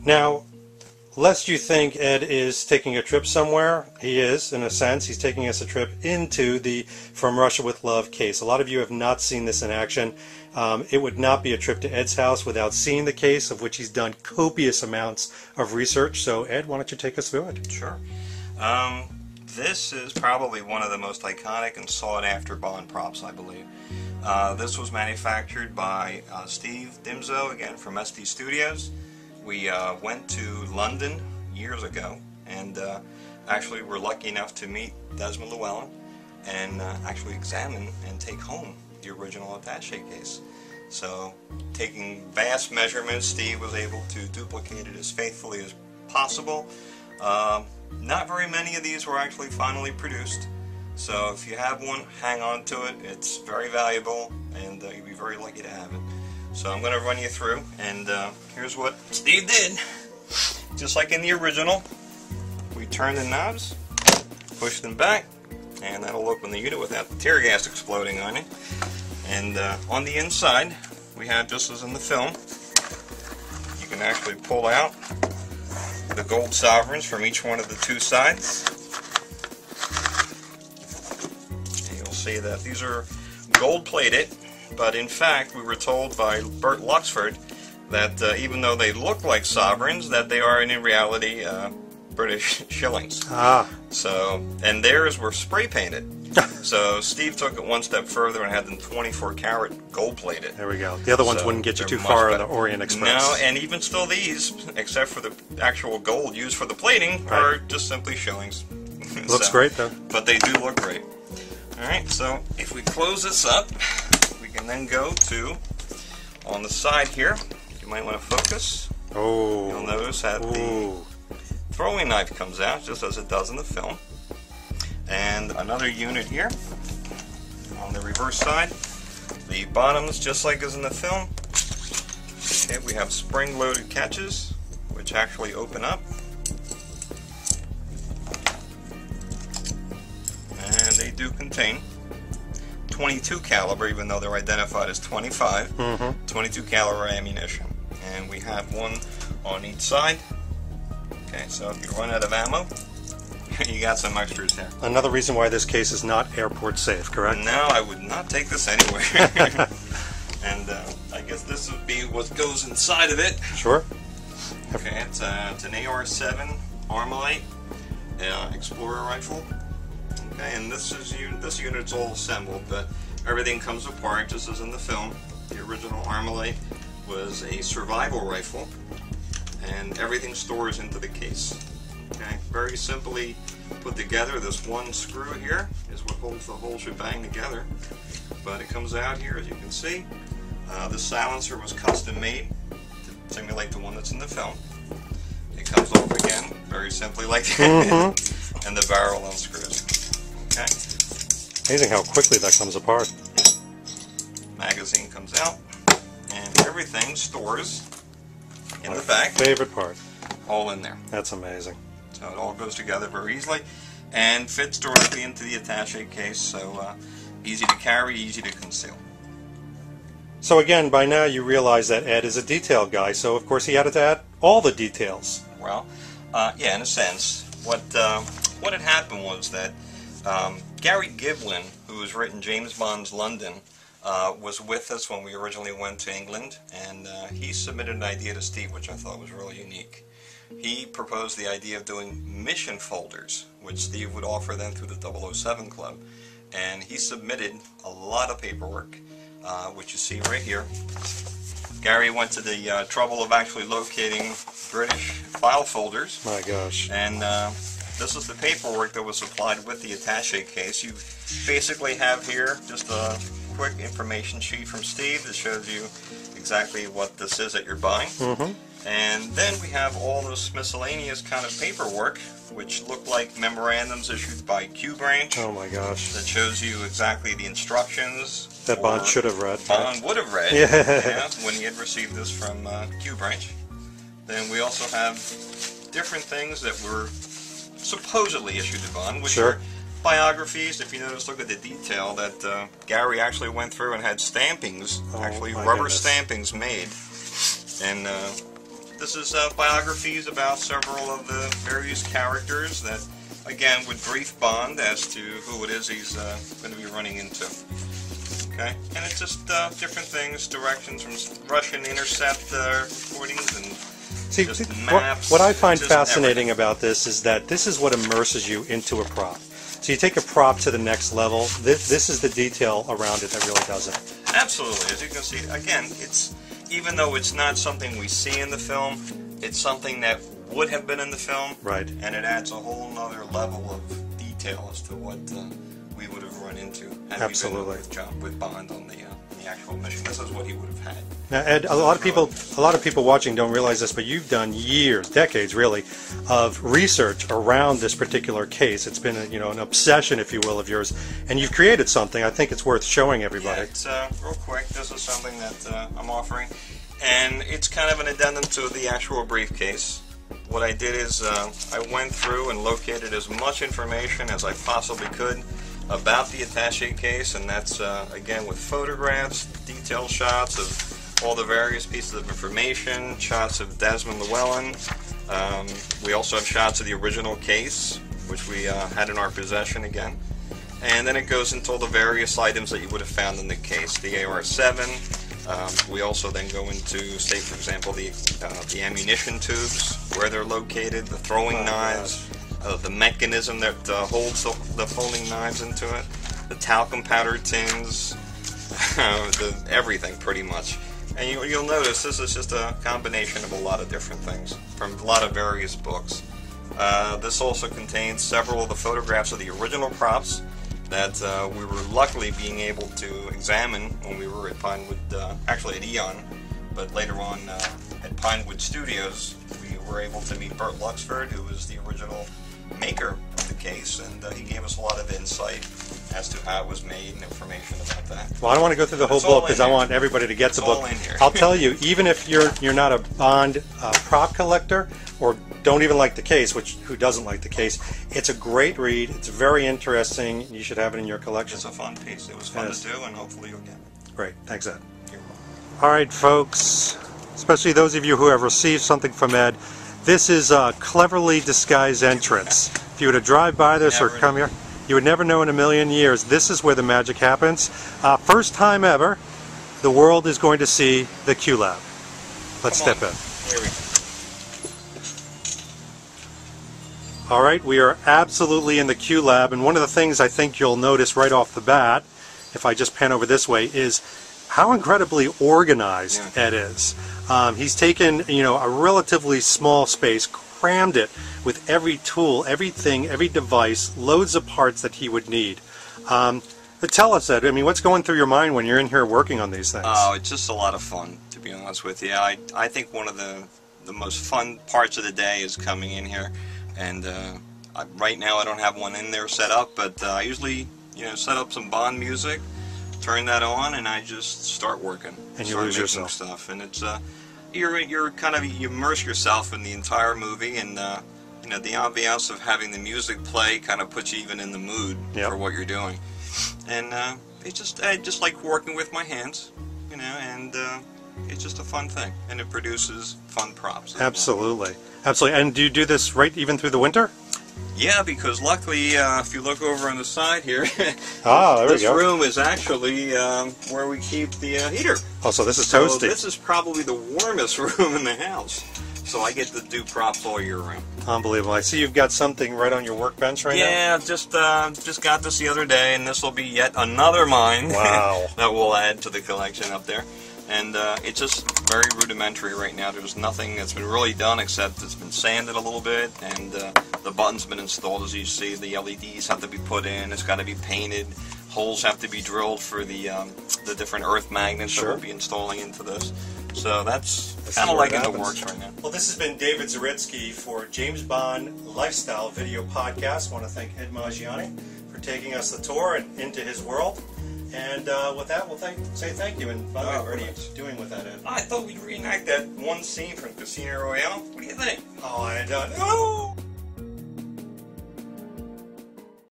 Now, lest you think Ed is taking a trip somewhere, he is, in a sense. He's taking us a trip into the From Russia with Love case. A lot of you have not seen this in action. It would not be a trip to Ed's house without seeing the case, of which he's done copious amounts of research. So, Ed, why don't you take us through it? Sure. This is probably one of the most iconic and sought-after Bond props, I believe. This was manufactured by Steve Dimzo, again, from SD Studios. We went to London years ago, and actually were lucky enough to meet Desmond Llewellyn and actually examine and take home the original attaché case. So, taking vast measurements, Steve was able to duplicate it as faithfully as possible. Not very many of these were actually finally produced, so if you have one, hang on to it. It's very valuable, and you'll be very lucky to have it. So I'm going to run you through, and here's what Steve did. Just like in the original, we turn the knobs, push them back, and that'll open the unit without the tear gas exploding on it. And on the inside, we have, just as in the film, you can actually pull out the gold sovereigns from each one of the two sides. And you'll see that these are gold plated, but in fact we were told by Bert Luxford that even though they look like sovereigns, that they are in reality British shillings. So, and theirs were spray painted. So Steve took it one step further and had them 24 karat gold plated. There we go. The other ones wouldn't get you too far on the Orient Express. No, and even still these, except for the actual gold used for the plating, are just simply shillings. Looks great though. But they do look great. Alright, so if we close this up, we can then go to, on the side here, you might want to focus. Oh. You'll notice that the throwing knife comes out, just as it does in the film. And another unit here on the reverse side. The bottoms, just like as in the film. Okay, we have spring-loaded catches, which actually open up. And they do contain 22 caliber, even though they're identified as 25. 22 caliber ammunition. And we have one on each side. Okay, so if you run out of ammo, you got some extras there. Another reason why this case is not airport safe, correct? No, I would not take this anywhere. And I guess this would be what goes inside of it. Sure. Okay, it's an AR-7 Armalite Explorer rifle. Okay, and this unit's all assembled, but everything comes apart just as in the film. The original Armalite was a survival rifle, and everything stores into the case. Okay, very simply put together. This one screw here is what holds the whole shebang together, but it comes out here, as you can see. The silencer was custom made to simulate the one that's in the film. It comes off again, very simply like that, and the barrel unscrews. Okay. Amazing how quickly that comes apart. Magazine comes out, and everything stores in the back. Favorite part. All in there. That's amazing. So it all goes together very easily and fits directly into the attaché case, so easy to carry, easy to conceal. So again, by now you realize that Ed is a detail guy, so of course he had to add all the details. Well, yeah, in a sense. What had happened was that Gary Giblin, who has written James Bond's London, was with us when we originally went to England, and he submitted an idea to Steve which I thought was really unique. He proposed the idea of doing mission folders, which Steve would offer then through the 007 Club. And he submitted a lot of paperwork, which you see right here. Gary went to the trouble of actually locating British file folders. My gosh. And this is the paperwork that was supplied with the attaché case. You basically have here just a quick information sheet from Steve that shows you exactly what this is that you're buying. And then we have all this miscellaneous kind of paperwork, which look like memorandums issued by Q Branch. Oh my gosh. That shows you exactly the instructions. That Bond should have read. Bond would have read, yeah, when he had received this from Q Branch. Then we also have different things that were supposedly issued to Bond, which are biographies. If you notice, look at the detail that Gary actually went through and had stampings, actually rubber stampings made. And this is biographies about several of the various characters that, again, would brief Bond as to who it is he's going to be running into. Okay, and it's just different things, directions from Russian intercept recordings and See, just maps. What I find just fascinating everything. about this is that this is what immerses you into a prop. So you take a prop to the next level. This is the detail around it that really does it. Absolutely. As you can see, again, it's even though it's not something we see in the film, it's something that would have been in the film. Right. And it adds a whole other level of detail as to what we would have run into had Absolutely. we been with Bond on the actual mission. This is what he would have had. Now, Ed, a lot of people watching don't realize this, but you've done years, decades really, of research around this particular case. It's been an obsession, if you will, of yours, and you've created something. I think it's worth showing everybody. Yeah, it's real quick. This is something that I'm offering, and it's kind of an addendum to the actual briefcase. What I did is I went through and located as much information as I possibly could about the attaché case, and that's again with photographs, detailed shots of all the various pieces of information, shots of Desmond Llewellyn. We also have shots of the original case, which we had in our possession again. And then it goes into all the various items that you would have found in the case, the AR-7. We also then go into, say, for example, the ammunition tubes, where they're located, the throwing knives. The mechanism that holds the folding knives into it, the talcum powder tins, everything pretty much. And you'll notice this is just a combination of a lot of different things from a lot of various books. This also contains several of the photographs of the original props that we were luckily being able to examine when we were at Pinewood, actually at Eon, but later on at Pinewood Studios, we were able to meet Burt Luxford, who was the original maker of the case, and he gave us a lot of insight as to how it was made and information about that. Well, I don't want to go through the whole book because I want everybody to get the book. I'll tell you, even if you're not a Bond prop collector or don't even like the case, who doesn't like the case, it's a great read. It's very interesting. You should have it in your collection. It's a fun piece. It was fun to do, and hopefully you'll get it. Great. Thanks, Ed. You're welcome. All right, folks, especially those of you who have received something from Ed, this is a cleverly disguised entrance. If you were to drive by this or come here, you would never know in a million years. This is where the magic happens. First time ever, the world is going to see the Q-Lab. Let's step in. Here we go. All right, we are absolutely in the Q-Lab, and one of the things I think you'll notice right off the bat, if I just pan over this way, is how incredibly organized Ed is. He's taken, a relatively small space, crammed it with every tool, everything, every device, loads of parts that he would need. But tell us, Ed, what's going through your mind when you're in here working on these things? Oh, it's just a lot of fun, to be honest with you. I think one of the most fun parts of the day is coming in here, and right now I don't have one in there set up, but I usually, set up some Bond music, turn that on, and I just start working. And you lose yourself. Stuff, and it's you're kind of you immerse yourself in the entire movie, and the ambiance of having the music play kind of puts you even in the mood for what you're doing. And I just like working with my hands, and it's just a fun thing, and it produces fun props. Absolutely, absolutely. And do you do this right even through the winter? Yeah, because luckily, if you look over on the side here, there we go. This room is actually where we keep the heater. Oh, so this is toasty. So this is probably the warmest room in the house. So I get to do props all year round. Unbelievable. I see you've got something right on your workbench right now. Yeah, just got this the other day, and this will be yet another mine. Wow. that we'll add to the collection up there. And it's just very rudimentary right now. There's nothing that's been really done except it's been sanded a little bit, and the button's been installed, as you see. The LEDs have to be put in. It's got to be painted. Holes have to be drilled for the different earth magnets that we'll be installing into this. So that's kind of like in the works right now. Well, this has been David Zaritsky for James Bond Lifestyle Video Podcast. I want to thank Ed Maggiani for taking us the tour and into his world. And with that, we'll say thank you. And by the way, what are you doing with that, Ed? I thought we'd reenact that one scene from Casino Royale. What do you think? Oh, I don't know.